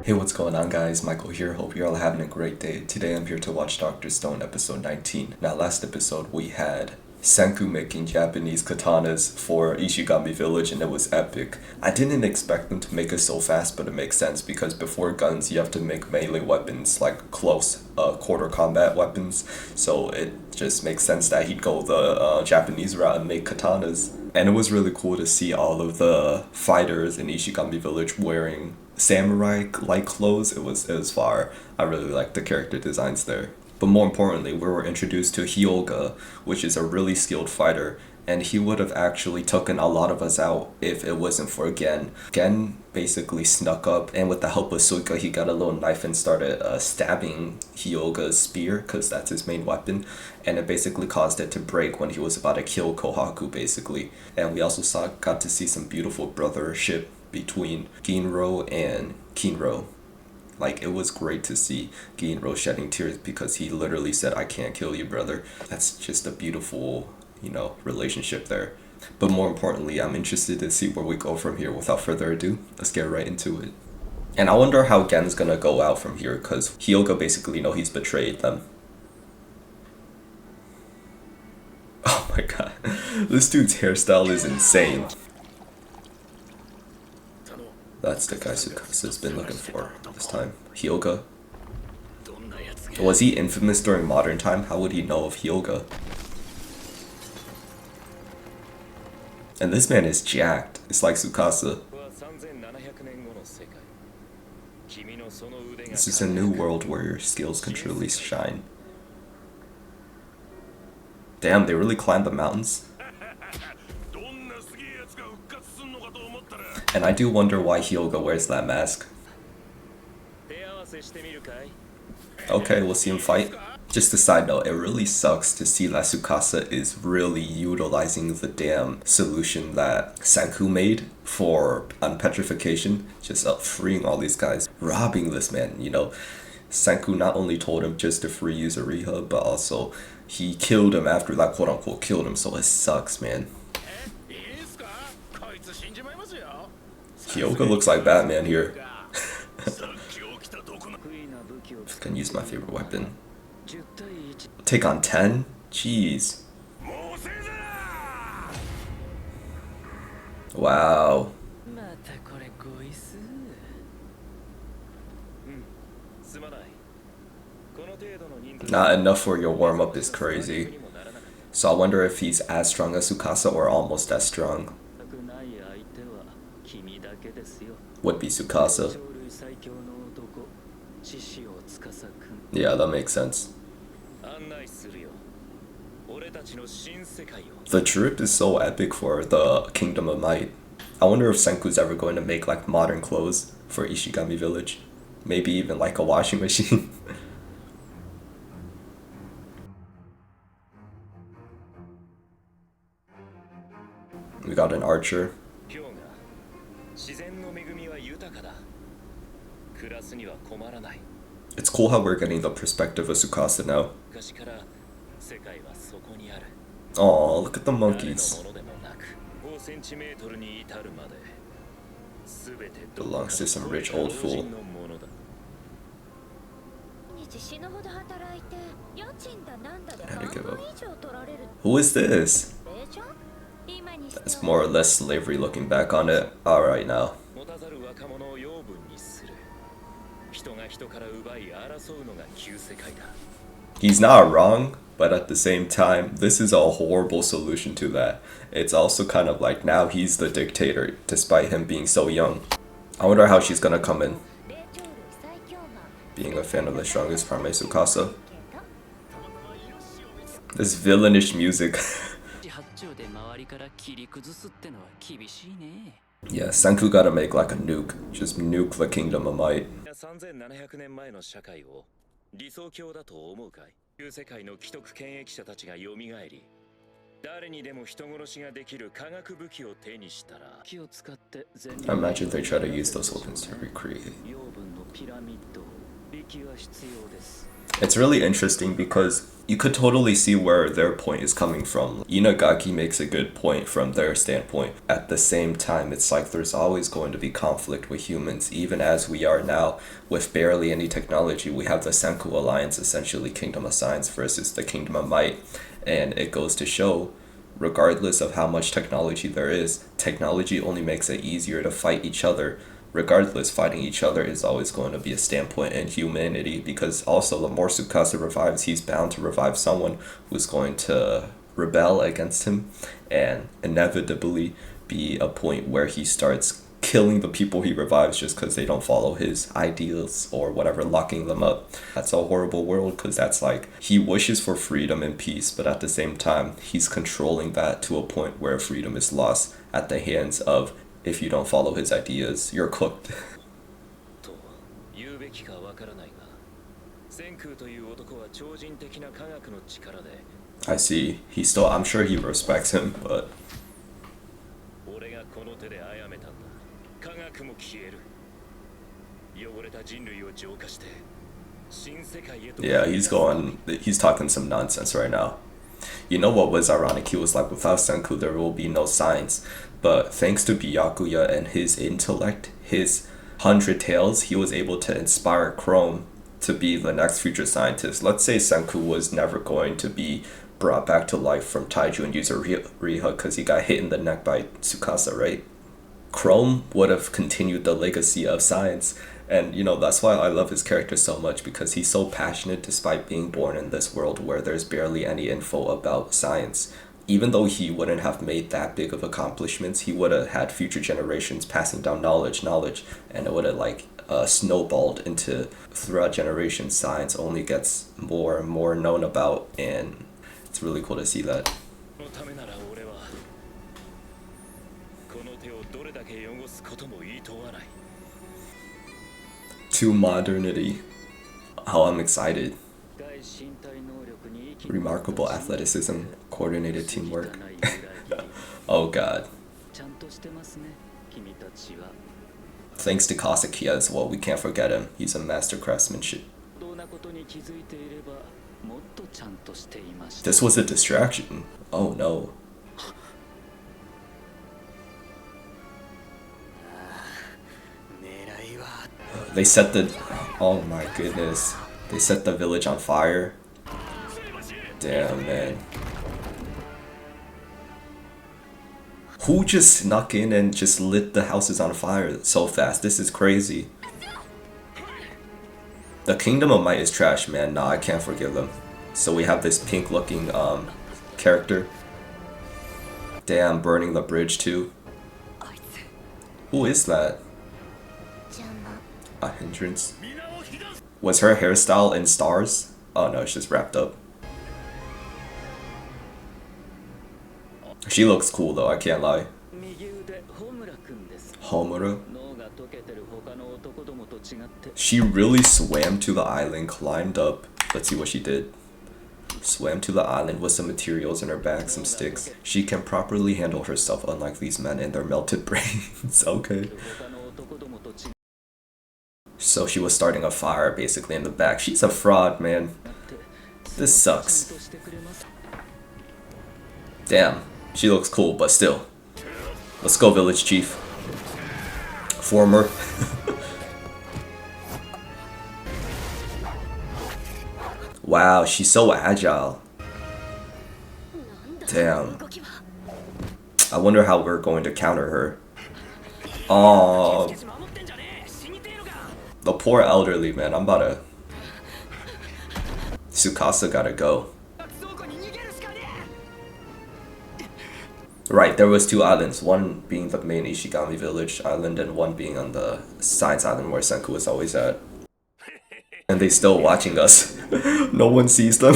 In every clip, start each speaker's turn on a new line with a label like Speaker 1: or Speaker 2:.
Speaker 1: Hey, what's going on, guys? Michael here. Hope you're all having a great day. Today I'm here to watch Dr. Stone episode 19. Now, last episode we had Senku making Japanese katanas for Ishigami Village, and it was epic. I didn't expect them to make it so fast, but it makes sense because before guns you have to make melee weapons, like close quarter combat weapons, so it just makes sense that he'd go the Japanese route and make katanas. And it was really cool to see all of the fighters in Ishigami Village wearing samurai-like clothes. It was fire. I really liked the character designs there. But more importantly, we were introduced to Hyoga, which is a really skilled fighter, and he would have actually taken a lot of us out if it wasn't for Gen. Gen basically snuck up, and with the help of Suika, he got a little knife and started stabbing Hyoga's spear, because that's his main weapon, and it basically caused it to break when he was about to kill Kohaku, basically. And we also got to see some beautiful brothership between Ginro and Kinro. Like, it was great to see Ginro shedding tears because he literally said, "I can't kill you, brother." That's just a beautiful, relationship there. But more importantly, I'm interested to see where we go from here. Without further ado, let's get right into it. And I wonder how Gen's gonna go out from here, because Hyoga basically he's betrayed them. Oh my god, this dude's hairstyle is insane. That's the guy Sukasa's been looking for this time. Hyoga. Was he infamous during modern time? How would he know of Hyoga? And this man is jacked. It's like Tsukasa. This is a new world where your skills can truly shine. Damn, they really climbed the mountains? And I do wonder why Hyoga wears that mask. Okay, we'll see him fight. Just a side note, it really sucks to see that Tsukasa is really utilizing the damn solution that Senku made for unpetrification. Just freeing all these guys, robbing this man, Senku not only told him just to free Yuzuriha, but also he killed him after, like, quote unquote killed him, so it sucks, man. Hyoga looks like Batman here. Can use my favorite weapon. Take on 10? Jeez. Wow. Not enough for your warm-up is crazy. So I wonder if he's as strong as Tsukasa or almost as strong. Would be Tsukasa. Yeah, that makes sense. The trip is so epic for the Kingdom of Might. I wonder if Senku's ever going to make like modern clothes for Ishigami Village. Maybe even like a washing machine. We got an archer. It's cool how we're getting the perspective of Tsukasa now. Oh, look at the monkeys. Belongs to some rich old fool. I had to give up. Who is this? That's more or less slavery looking back on it. Alright now. He's not wrong, but at the same time, this is a horrible solution to that. It's also kind of like now he's the dictator, despite him being so young. I wonder how she's gonna come in. Being a fan of the strongest Prime Tsukasa. This villainish music. Yeah, Senku gotta make like a nuke. Just nuke the Kingdom of Might. I imagine they try to use those weapons to recreate. It's really interesting because you could totally see where their point is coming from. Inagaki makes a good point from their standpoint. At the same time, it's like there's always going to be conflict with humans, even as we are now with barely any technology. We have the Senku Alliance, essentially Kingdom of Science versus the Kingdom of Might, and it goes to show, regardless of how much technology there is, technology only makes it easier to fight each other. Regardless, fighting each other is always going to be a standpoint in humanity, because also the more Tsukasa revives, he's bound to revive someone who's going to rebel against him and inevitably be a point where he starts killing the people he revives just because they don't follow his ideals or whatever, locking them up. That's a horrible world, because that's like he wishes for freedom and peace, but at the same time he's controlling that to a point where freedom is lost at the hands of, if you don't follow his ideas, you're cooked. I see. He still, I'm sure he respects him, but yeah, he's talking some nonsense right now. You know what was ironic? He was like, without Senku, there will be no science. But thanks to Byakuya and his intellect, his 100 tales, he was able to inspire Chrome to be the next future scientist. Let's say Senku was never going to be brought back to life from Taiju and use a Riha because he got hit in the neck by Tsukasa, right? Chrome would have continued the legacy of science. And that's why I love his character so much, because he's so passionate despite being born in this world where there's barely any info about science. Even though he wouldn't have made that big of accomplishments, he would have had future generations passing down knowledge, and it would have snowballed into, throughout generations, science only gets more and more known about, and it's really cool to see that. To modernity. How I'm excited. Remarkable athleticism, coordinated teamwork. Oh god. Thanks to Kasakiya as well, we can't forget him. He's a master craftsmanship. This was a distraction. Oh no. They set the... Oh my goodness. They set the village on fire. Damn, man. Who just snuck in and just lit the houses on fire so fast? This is crazy. The Kingdom of Might is trash, man. Nah, I can't forgive them. So we have this pink looking character. Damn, burning the bridge too. Who is that? A hindrance. Was her hairstyle in stars? Oh no, it's just wrapped up. She looks cool though, I can't lie. Homura? She really swam to the island, climbed up. Let's see what she did. Swam to the island with some materials in her bag, some sticks. She can properly handle herself, unlike these men and their melted brains. Okay. So she was starting a fire basically in the back. She's a fraud, man. This sucks. Damn, she looks cool, but still. Let's go, village chief. Former. Wow, she's so agile. Damn. I wonder how we're going to counter her. Oh. The poor elderly, man. I'm about to... Tsukasa gotta go. Right, there was two islands. One being the main Ishigami village island, and one being on the science island where Senku was always at. And they still watching us. No one sees them.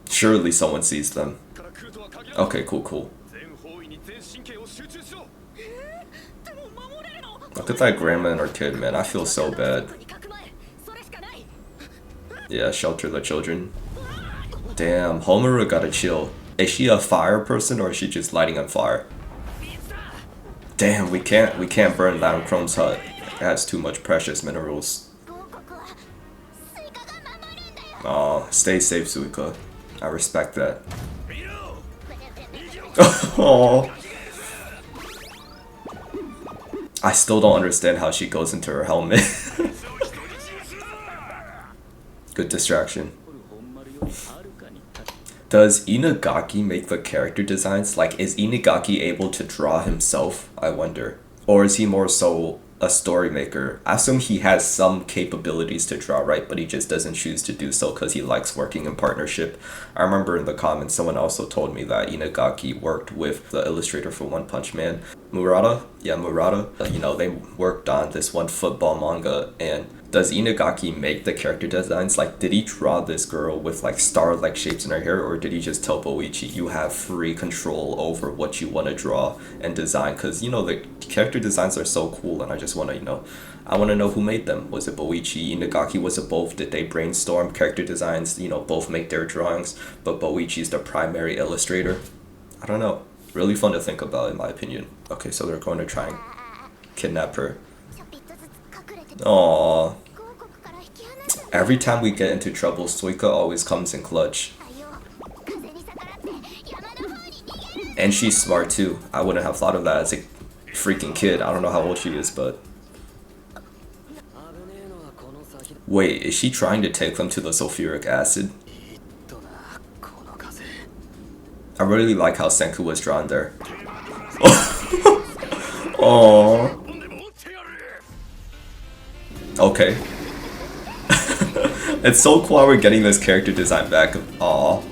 Speaker 1: Surely someone sees them. Okay, cool. Look at that grandma and her kid, man. I feel so bad. Yeah, shelter the children. Damn, Homura gotta chill. Is she a fire person or is she just lighting on fire? Damn, we can't burn down Chrome's hut. It has too much precious minerals. Aw, stay safe, Suika. I respect that. Oh, I still don't understand how she goes into her helmet. Good distraction. Does Inagaki make the character designs? Like, is Inagaki able to draw himself? I wonder. Or is he more so a story maker? I assume he has some capabilities to draw, right? But he just doesn't choose to do so because he likes working in partnership. I remember in the comments someone also told me that Inagaki worked with the illustrator for One Punch Man, Murata. Yeah, Murata. You know, they worked on this one football manga. And does Inagaki make the character designs? Like, did he draw this girl with like star-like shapes in her hair, or did he just tell Boichi, you have free control over what you want to draw and design? Because, you know, the character designs are so cool, and I just want to, you know, I want to know who made them. Was it Boichi, Inagaki? Was it both? Did they brainstorm character designs, you know, both make their drawings, but Boichi's the primary illustrator? I don't know. Really fun to think about, in my opinion. Okay, so they're going to try and kidnap her. Aww. Every time we get into trouble, Suika always comes in clutch. And she's smart too. I wouldn't have thought of that as a freaking kid. I don't know how old she is, but... Wait, is she trying to take them to the sulfuric acid? I really like how Senku was drawn there. Aww. Okay. It's so cool how we're getting this character design back. Aww.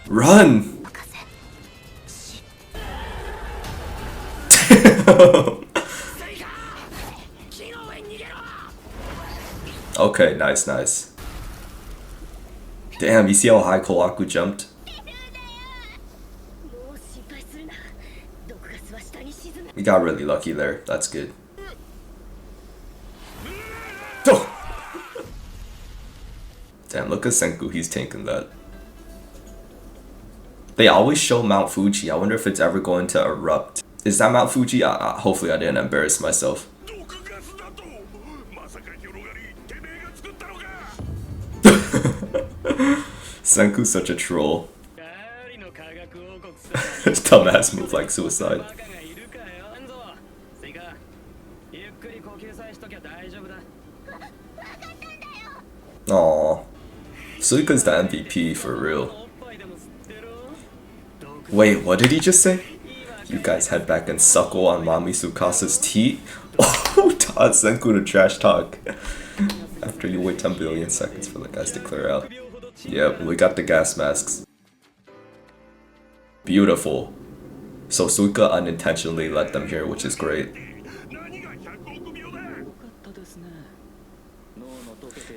Speaker 1: Run! Okay, nice, nice. Damn, you see how high Koaku jumped? We got really lucky there. That's good. Oh! Damn, look at Senku. He's tanking that. They always show Mount Fuji. I wonder if it's ever going to erupt. Is that Mount Fuji? Hopefully I didn't embarrass myself. Senku's such a troll. His dumbass move like suicide. Aww. Suika's the MVP for real. Wait, what did he just say? You guys head back and suckle on Mami Tsukasa's teat? Oh, taught Senku to trash talk. After you wait 10 billion seconds for the guys to clear out. Yep, we got the gas masks. Beautiful. So Suika unintentionally let them here, which is great.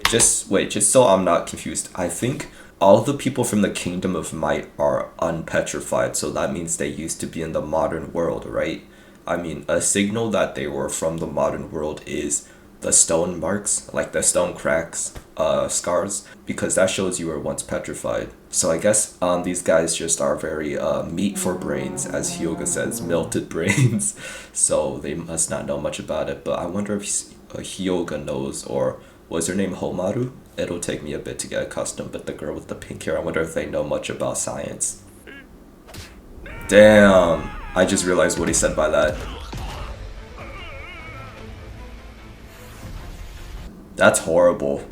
Speaker 1: Just so I'm not confused, I think all the people from the Kingdom of Might are unpetrified, so that means they used to be in the modern world, right? I mean, a signal that they were from the modern world is the stone marks, like the stone cracks, scars, because that shows you were once petrified. So I guess these guys just are very meat for brains, as Hyoga says, melted brains. So they must not know much about it, but I wonder if Hyoga knows, or was her name Homaru? It'll take me a bit to get accustomed, but the girl with the pink hair, I wonder if they know much about science. Damn, I just realized what he said by that. That's horrible.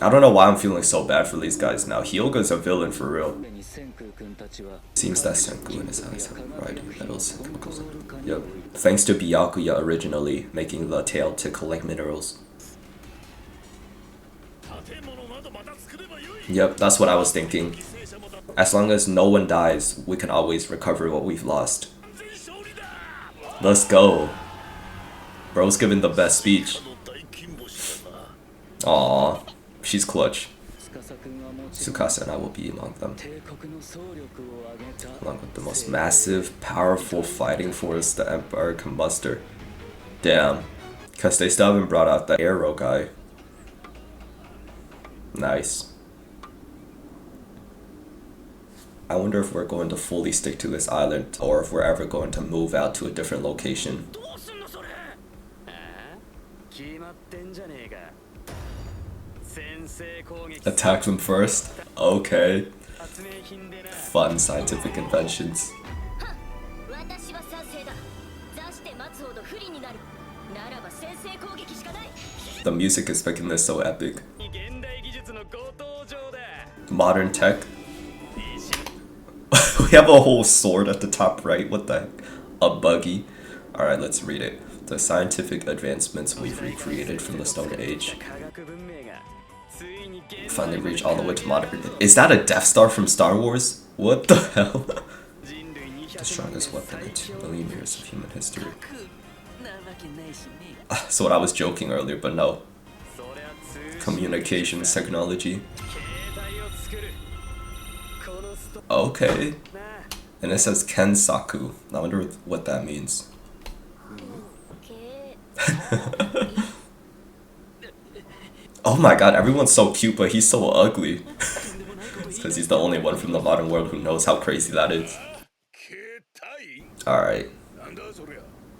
Speaker 1: I don't know why I'm feeling so bad for these guys now. Hyoga's a villain for real. Seems that Senku and his eyes have riding metals and chemicals. Yep. Thanks to Byakuya originally making the tail to collect minerals. Yep, that's what I was thinking. As long as no one dies, we can always recover what we've lost. Let's go. Bro's giving the best speech. Aww, she's clutch. Tsukasa and I will be among them. Along with the most massive, powerful fighting force the Empire can muster. Damn, because they still haven't brought out the arrow guy. Nice. I wonder if we're going to fully stick to this island, or if we're ever going to move out to a different location. Attack them first? Okay. Fun scientific inventions. The music is making this so epic. Modern tech. We have a whole sword at the top right. What the heck? A buggy. Alright, let's read it. The scientific advancements we've recreated from the Stone Age finally reach all the way to modern. Is that a Death Star from Star Wars? What the hell? The strongest weapon in 2 million years of human history. So what I was joking earlier, but no. Communications technology. Okay. And it says Kensaku. I wonder what that means. Oh my god, everyone's so cute, but he's so ugly. It's because he's the only one from the modern world who knows how crazy that is. Alright.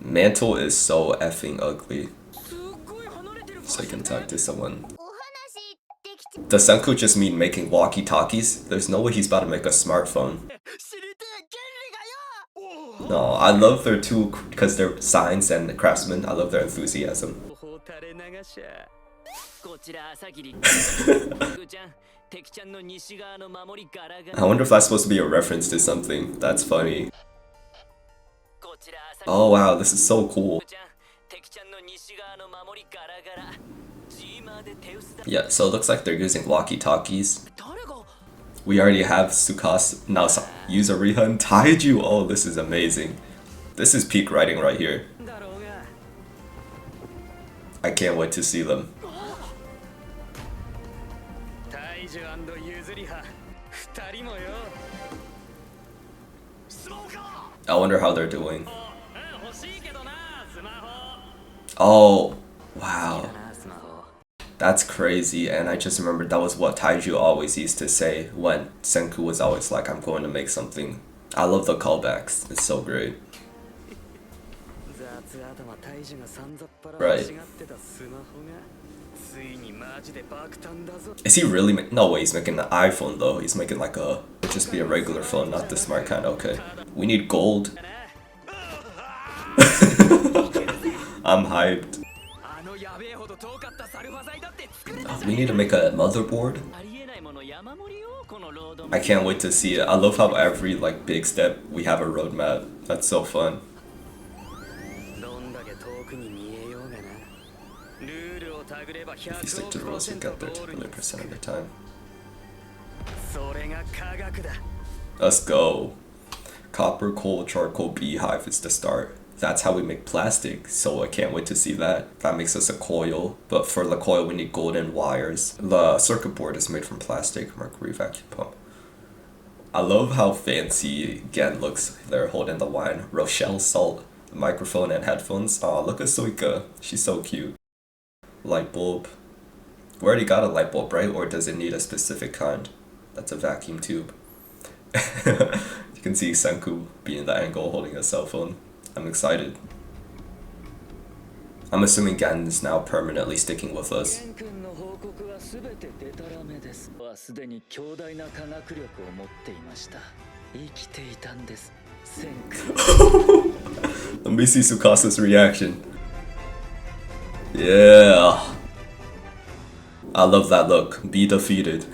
Speaker 1: Mantle is so effing ugly. So I can talk to someone. Does Senku just mean making walkie-talkies? There's no way he's about to make a smartphone. No, I love their two, because they're science and craftsmen. I love their enthusiasm. I wonder if that's supposed to be a reference to something. That's funny. Oh wow, this is so cool. Yeah, so it looks like they're using walkie-talkies. We already have Tsukasa, now Yuzuriha and Taiju. Oh, this is amazing. This is peak writing right here. I can't wait to see them. I wonder how they're doing. Oh, wow. That's crazy, and I just remembered that was what Taiju always used to say when Senku was always like, I'm going to make something. I love the callbacks, it's so great. Right. Is he really no way he's making an iPhone though, he's making like a, just be a regular phone, not the smart kind, okay. We need gold. I'm hyped. We need to make a motherboard. I can't wait to see it. I love how every like big step we have a roadmap. That's so fun. If you stick to the rules, you get there 20% of the time. Let's go. Copper, coal, charcoal, beehive is the start. That's how we make plastic, so I can't wait to see that. That makes us a coil, but for the coil we need golden wires. The circuit board is made from plastic, mercury vacuum pump. I love how fancy Gen looks. They're holding the wine. Rochelle salt, the microphone and headphones. Aw, look at Suika. She's so cute. Light bulb. We already got a light bulb, right? Or does it need a specific kind? That's a vacuum tube. You can see Senku being the angle holding a cell phone. I'm excited. I'm assuming Gan is now permanently sticking with us. Let me see Tsukasa's reaction. Yeah. I love that look. Be defeated.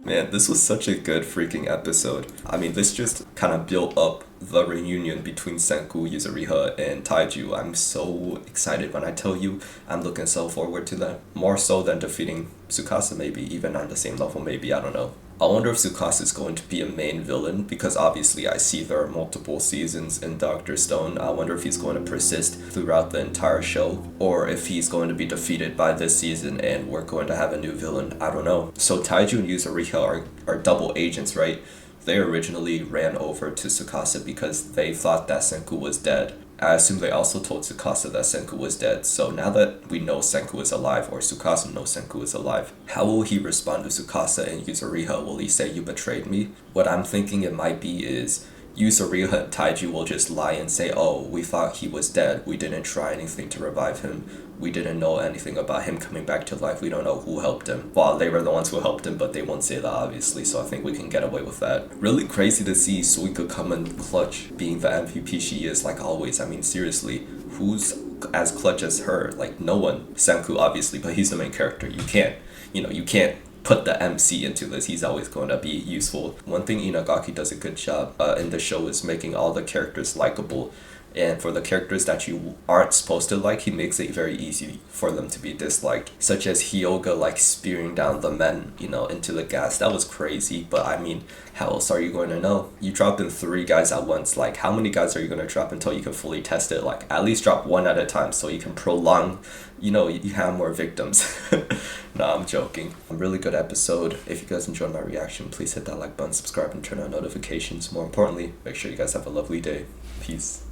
Speaker 1: Man, this was such a good freaking episode. I mean, this just kind of built up the reunion between Senku, Yuzuriha, and Taiju. I'm so excited when I tell you I'm looking so forward to that. More so than defeating Tsukasa, maybe, even on the same level, maybe, I don't know. I wonder if Tsukasa is going to be a main villain, because obviously I see there are multiple seasons in Dr. Stone. I wonder if he's going to persist throughout the entire show, or if he's going to be defeated by this season and we're going to have a new villain. I don't know. So Taiju and Yuzuriha are double agents, right? They originally ran over to Tsukasa because they thought that Senku was dead. I assume they also told Tsukasa that Senku was dead, so now that we know Senku is alive, or Tsukasa knows Senku is alive, how will he respond to Tsukasa and Yuzuriha? Will he say, you betrayed me? What I'm thinking it might be is, Yusuriha and Taiju will just lie and say, oh, we thought he was dead. We didn't try anything to revive him. We didn't know anything about him coming back to life. We don't know who helped him. Well, they were the ones who helped him, but they won't say that, obviously, so I think we can get away with that. Really crazy to see Suika come in clutch, being the MVP she is, like always. I mean, seriously, who's as clutch as her? Like, no one. Senku, obviously, but he's the main character. You can't put the MC into this. He's always going to be useful. One thing Inagaki does a good job in the show is making all the characters likable. And for the characters that you aren't supposed to like, he makes it very easy for them to be disliked. Such as Hyoga, like, spearing down the men, into the gas. That was crazy, but I mean, how else are you going to know? You drop in 3 guys at once. Like, how many guys are you going to drop until you can fully test it? Like, at least drop 1 at a time so you can prolong, you have more victims. Nah, I'm joking. A really good episode. If you guys enjoyed my reaction, please hit that like button, subscribe, and turn on notifications. More importantly, make sure you guys have a lovely day. Peace.